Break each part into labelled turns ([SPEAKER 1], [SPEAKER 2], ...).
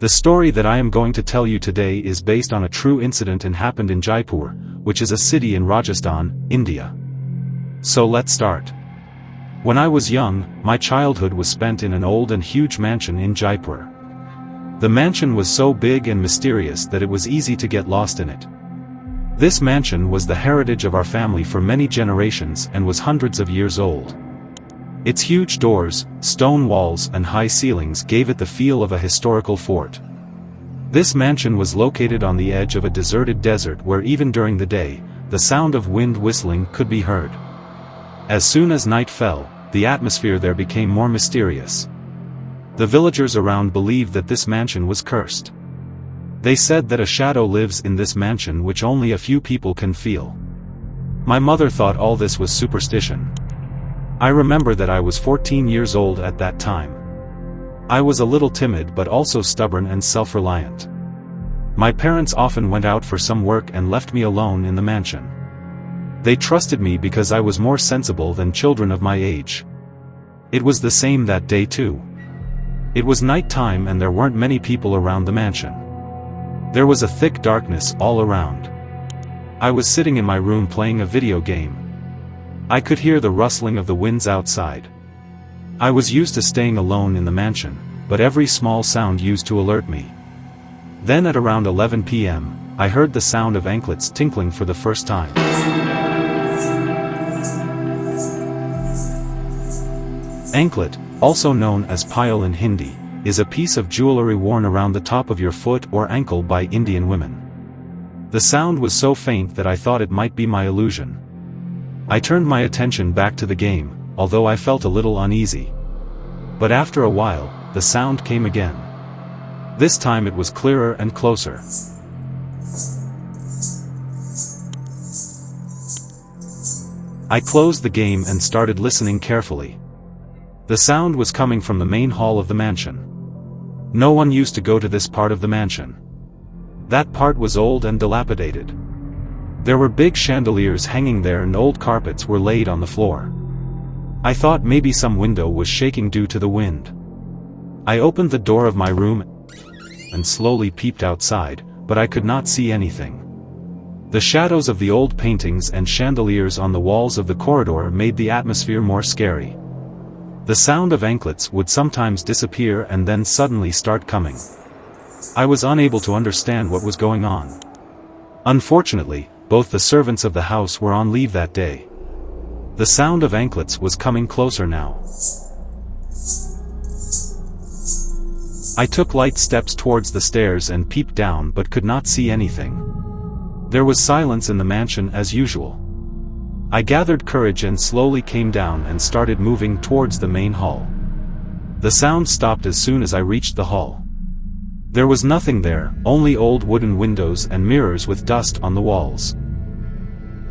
[SPEAKER 1] The story that I am going to tell you today is based on a true incident and happened in Jaipur, which is a city in Rajasthan, India. So let's start. When I was young, my childhood was spent in an old and huge mansion in Jaipur. The mansion was so big and mysterious that it was easy to get lost in it. This mansion was the heritage of our family for many generations and was hundreds of years old. Its huge doors, stone walls and high ceilings gave it the feel of a historical fort. This mansion was located on the edge of a deserted desert where even during the day, the sound of wind whistling could be heard. As soon as night fell, the atmosphere there became more mysterious. The villagers around believed that this mansion was cursed. They said that a shadow lives in this mansion which only a few people can feel. My mother thought all this was superstition. I remember that I was 14 years old at that time. I was a little timid but also stubborn and self-reliant. My parents often went out for some work and left me alone in the mansion. They trusted me because I was more sensible than children of my age. It was the same that day too. It was night time and there weren't many people around the mansion. There was a thick darkness all around. I was sitting in my room playing a video game. I could hear the rustling of the winds outside. I was used to staying alone in the mansion, but every small sound used to alert me. Then at around 11 p.m., I heard the sound of anklets tinkling for the first time. Anklet, also known as Payal in Hindi, is a piece of jewelry worn around the top of your foot or ankle by Indian women. The sound was so faint that I thought it might be my illusion. I turned my attention back to the game, although I felt a little uneasy. But after a while, the sound came again. This time it was clearer and closer. I closed the game and started listening carefully. The sound was coming from the main hall of the mansion. No one used to go to this part of the mansion. That part was old and dilapidated. There were big chandeliers hanging there and old carpets were laid on the floor. I thought maybe some window was shaking due to the wind. I opened the door of my room and slowly peeped outside, but I could not see anything. The shadows of the old paintings and chandeliers on the walls of the corridor made the atmosphere more scary. The sound of anklets would sometimes disappear and then suddenly start coming. I was unable to understand what was going on. Unfortunately, both the servants of the house were on leave that day. The sound of anklets was coming closer now. I took light steps towards the stairs and peeped down but could not see anything. There was silence in the mansion as usual. I gathered courage and slowly came down and started moving towards the main hall. The sound stopped as soon as I reached the hall. There was nothing there, only old wooden windows and mirrors with dust on the walls.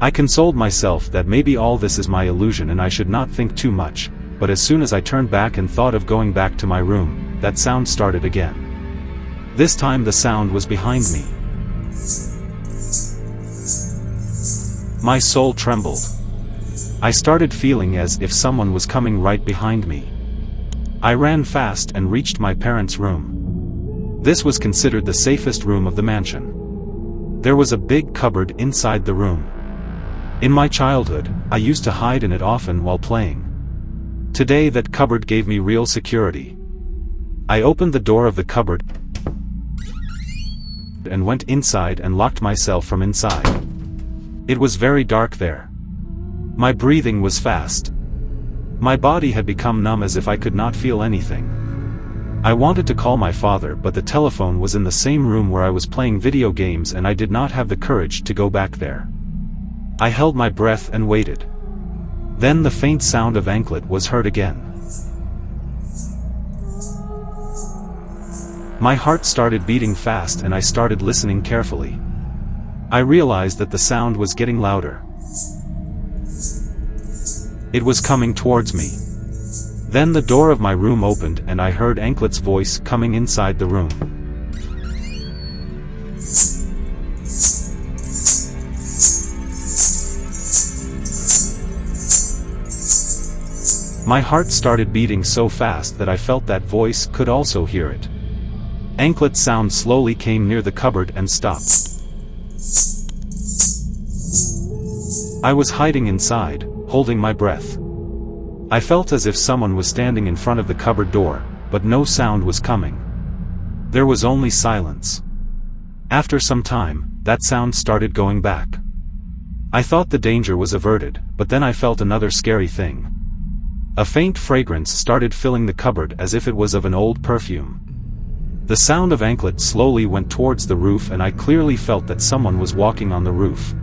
[SPEAKER 1] I consoled myself that maybe all this is my illusion and I should not think too much, but as soon as I turned back and thought of going back to my room, that sound started again. This time the sound was behind me. My soul trembled. I started feeling as if someone was coming right behind me. I ran fast and reached my parents' room. This was considered the safest room of the mansion. There was a big cupboard inside the room. In my childhood, I used to hide in it often while playing. Today that cupboard gave me real security. I opened the door of the cupboard and went inside and locked myself from inside. It was very dark there. My breathing was fast. My body had become numb as if I could not feel anything. I wanted to call my father but the telephone was in the same room where I was playing video games and I did not have the courage to go back there. I held my breath and waited. Then the faint sound of anklet was heard again. My heart started beating fast and I started listening carefully. I realized that the sound was getting louder. It was coming towards me. Then the door of my room opened and I heard Anklet's voice coming inside the room. My heart started beating so fast that I felt that voice could also hear it. Anklet sound slowly came near the cupboard and stopped. I was hiding inside, holding my breath. I felt as if someone was standing in front of the cupboard door, but no sound was coming. There was only silence. After some time, that sound started going back. I thought the danger was averted, but then I felt another scary thing. A faint fragrance started filling the cupboard as if it was of an old perfume. The sound of Anklet slowly went towards the roof, and I clearly felt that someone was walking on the roof.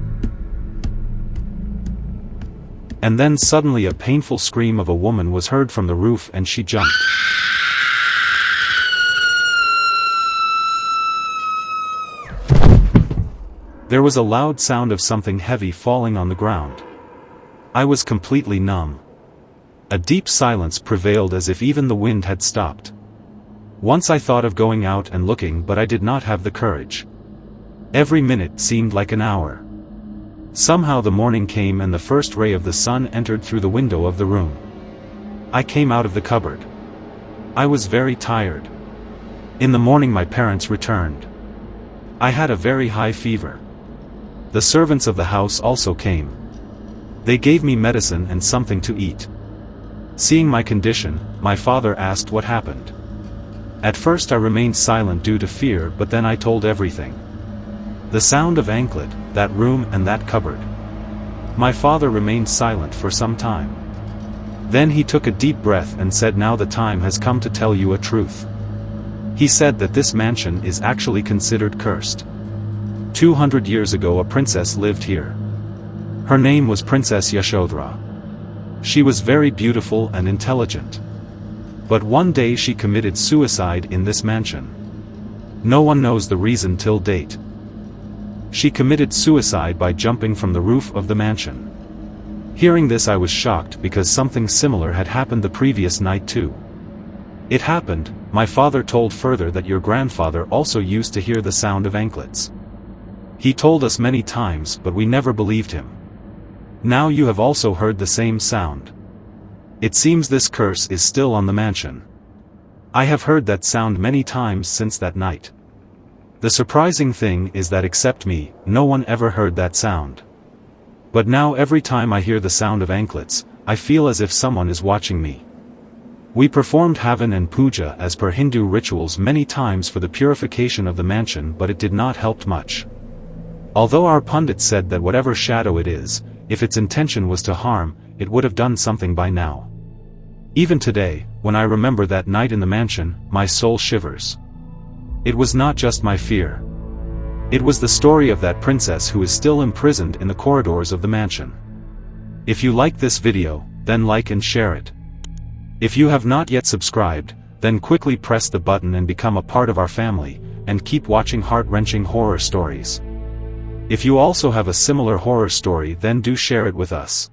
[SPEAKER 1] And then suddenly a painful scream of a woman was heard from the roof, and she jumped. There was a loud sound of something heavy falling on the ground. I was completely numb. A deep silence prevailed, as if even the wind had stopped. Once I thought of going out and looking, but I did not have the courage. Every minute seemed like an hour. Somehow the morning came and the first ray of the sun entered through the window of the room. I came out of the cupboard. I was very tired. In the morning my parents returned. I had a very high fever. The servants of the house also came. They gave me medicine and something to eat. Seeing my condition, my father asked what happened. At first I remained silent due to fear, but then I told everything. The sound of Anklet, that room and that cupboard. My father remained silent for some time. Then he took a deep breath and said, "Now the time has come to tell you a truth." He said that this mansion is actually considered cursed. 200 years ago a princess lived here. Her name was Princess Yashodhara. She was very beautiful and intelligent. But one day she committed suicide in this mansion. No one knows the reason till date. She committed suicide by jumping from the roof of the mansion. Hearing this I was shocked, because something similar had happened the previous night too. It happened, my father told further, that your grandfather also used to hear the sound of anklets. He told us many times, but we never believed him. Now you have also heard the same sound. It seems this curse is still on the mansion. I have heard that sound many times since that night. The surprising thing is that except me, no one ever heard that sound. But now every time I hear the sound of anklets, I feel as if someone is watching me. We performed Havan and Puja as per Hindu rituals many times for the purification of the mansion, but it did not help much. Although our pundit said that whatever shadow it is, if its intention was to harm, it would have done something by now. Even today, when I remember that night in the mansion, my soul shivers. It was not just my fear. It was the story of that princess who is still imprisoned in the corridors of the mansion. If you like this video, then like and share it. If you have not yet subscribed, then quickly press the button and become a part of our family, and keep watching heart-wrenching horror stories. If you also have a similar horror story, then do share it with us.